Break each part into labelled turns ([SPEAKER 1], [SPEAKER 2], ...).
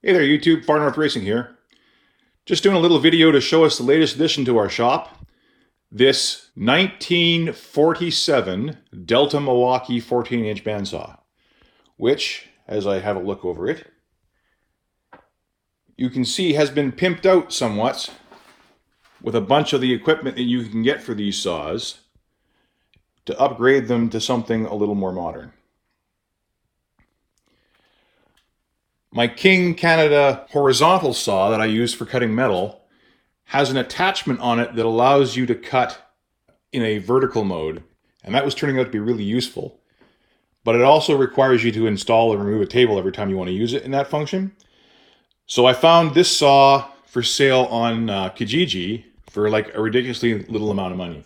[SPEAKER 1] Hey there YouTube, Far North Racing here. Just doing a little video to show us the latest addition to our shop. This 1947 Delta Milwaukee 14-inch bandsaw, which, as I have a look over it, you can see has been pimped out somewhat with a bunch of the equipment that you can get for these saws to upgrade them to something a little more modern. My King Canada horizontal saw that I use for cutting metal has an attachment on it that allows you to cut in a vertical mode, and that was turning out to be really useful. But it also requires you to install and remove a table every time you want to use it in that function. So I found this saw for sale on Kijiji for like a ridiculously little amount of money.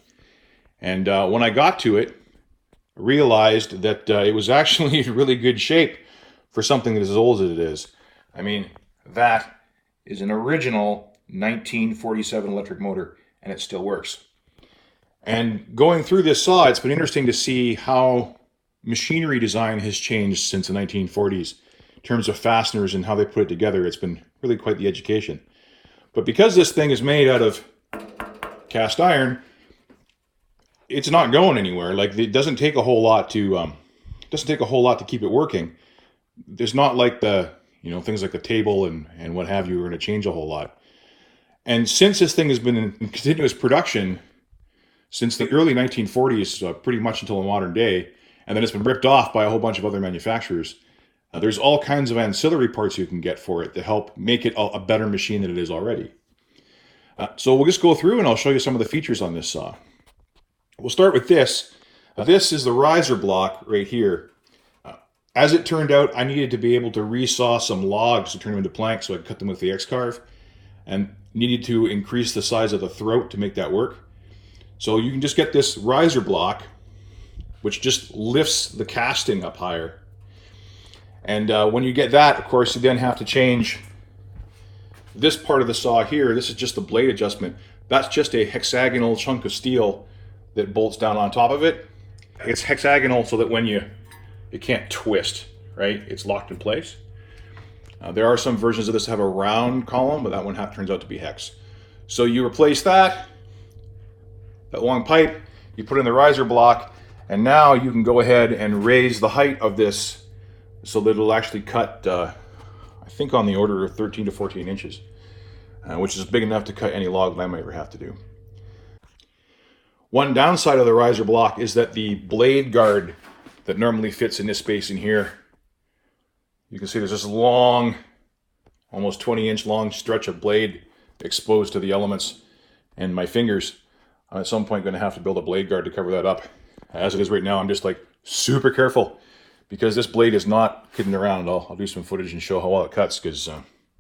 [SPEAKER 1] And when I got to it, I realized that it was actually in really good shape for something that is as old as it is. I mean, that is an original 1947 electric motor, and it still works. And going through this saw, it's been interesting to see how machinery design has changed since the 1940s in terms of fasteners and how they put it together. It's been really quite the education. But because this thing is made out of cast iron, it's not going anywhere. Like, it doesn't take a whole lot to keep it working. There's not like the, things like the table and what have you are going to change a whole lot. And since this thing has been in continuous production since the early 1940s, pretty much until the modern day, and then it's been ripped off by a whole bunch of other manufacturers, there's all kinds of ancillary parts you can get for it to help make it a better machine than it is already. So we'll just go through and I'll show you some of the features on this saw. We'll start with this. This is the riser block right here. As it turned out, I needed to be able to resaw some logs to turn them into planks so I could cut them with the X-carve, and needed to increase the size of the throat to make that work. So you can just get this riser block, which just lifts the casting up higher. And when you get that, of course, you then have to change this part of the saw here. This is just the blade adjustment. That's just a hexagonal chunk of steel that bolts down on top of it. It's hexagonal so that when it can't twist, right? It's locked in place. There are some versions of this that have a round column, but that one turns out to be hex. So you replace that long pipe, you put in the riser block, and now you can go ahead and raise the height of this so that it'll actually cut, I think on the order of 13 to 14 inches, which is big enough to cut any log that I might ever have to do. One downside of the riser block is that the blade guard that normally fits in this space in here, you can see there's this long, almost 20-inch long stretch of blade exposed to the elements, and my fingers, I'm at some point going to have to build a blade guard to cover that up. As it is right now, I'm just like super careful because this blade is not kidding around. I'll do some footage and show how well it cuts, because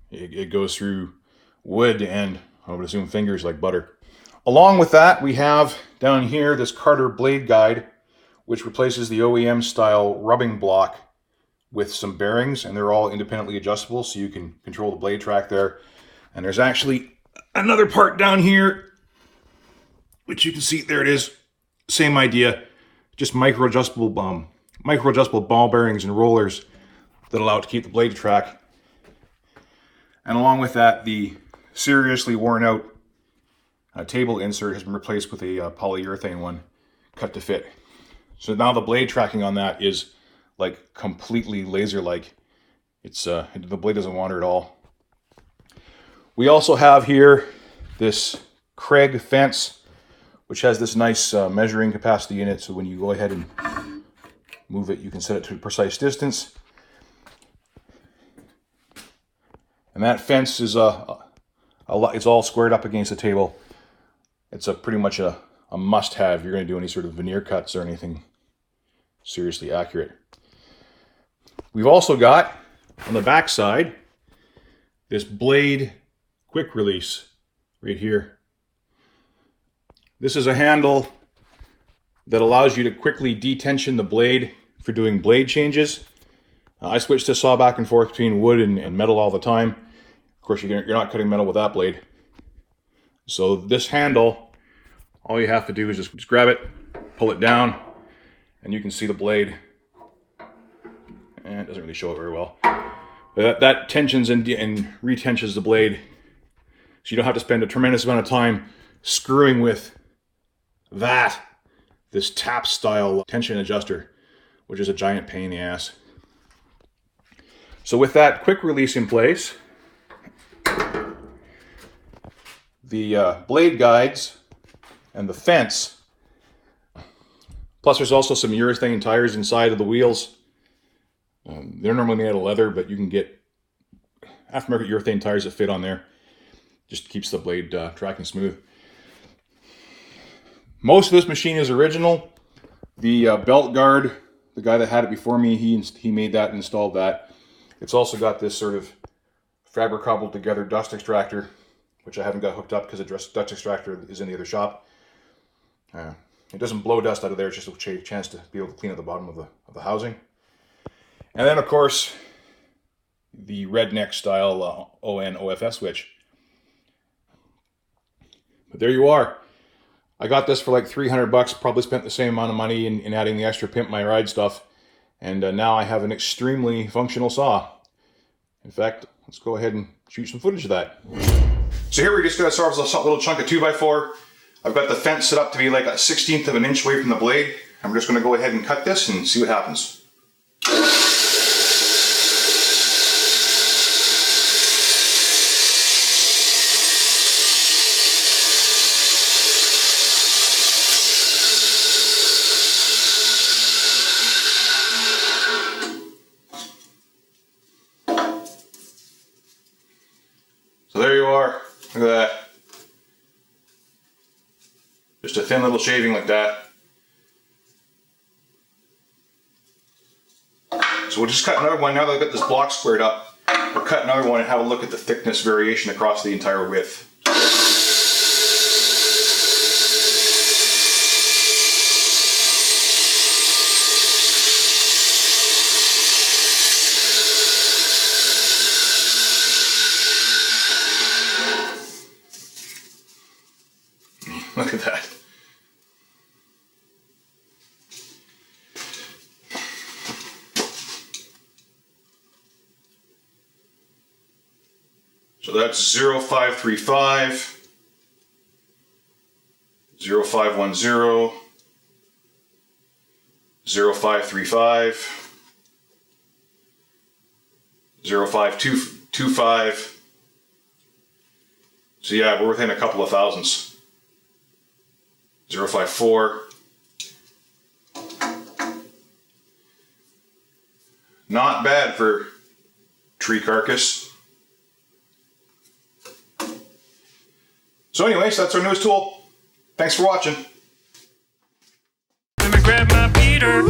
[SPEAKER 1] it goes through wood and I would assume fingers like butter. Along with that, we have down here this Carter blade guide, which replaces the OEM style rubbing block with some bearings, and they're all independently adjustable so you can control the blade track there. And there's actually another part down here, which you can see, there it is, same idea, just micro adjustable ball bearings and rollers that allow it to keep the blade track. And along with that, the seriously worn out table insert has been replaced with a polyurethane one cut to fit. So now the blade tracking on that is like completely laser-like. It's the blade doesn't wander at all. We also have here this Craig fence, which has this nice measuring capacity in it. So when you go ahead and move it, you can set it to a precise distance. And that fence is it's all squared up against the table. It's pretty much a must-have if you're going to do any sort of veneer cuts or anything seriously accurate. We've also got on the back side this blade quick release right here. This is a handle that allows you to quickly detension the blade for doing blade changes. I switch this saw back and forth between wood and metal all the time. Of course, you're not cutting metal with that blade. So this handle, all you have to do is just grab it, pull it down, and you can see the blade. And it doesn't really show it very well. That tensions and retensions the blade, so you don't have to spend a tremendous amount of time screwing with this tap style tension adjuster, which is a giant pain in the ass. So with that quick release in place, the blade guides and the fence, plus there's also some urethane tires inside of the wheels. They're normally made out of leather, but you can get aftermarket urethane tires that fit on there. Just keeps the blade tracking smooth. Most of this machine is original. The belt guard, the guy that had it before me, he made that and installed that. It's also got this sort of fabric cobbled together dust extractor, which I haven't got hooked up because the dust extractor is in the other shop. It doesn't blow dust out of there, it's just a chance to be able to clean out the bottom of the housing. And then, of course, the redneck style ON OFS switch. But there you are. I got this for like $300, probably spent the same amount of money in adding the extra Pimp My Ride stuff. And now I have an extremely functional saw. In fact, let's go ahead and shoot some footage of that. So here we just got ourselves a little chunk of 2x4. I've got the fence set up to be like a 1/16 of an inch away from the blade. I'm just going to go ahead and cut this and see what happens. So there you are. Look at that. Just a thin little shaving like that. So we'll just cut another one now that I've got this block squared up. We'll cut another one and have a look at the thickness variation across the entire width. Look at that. So that's 0535, 0510, 0535, 0525. So yeah, we're within a couple of thousandths. 054. Not bad for tree carcass. So anyways, that's our newest tool. Thanks for watching.
[SPEAKER 2] Let me grab my beater.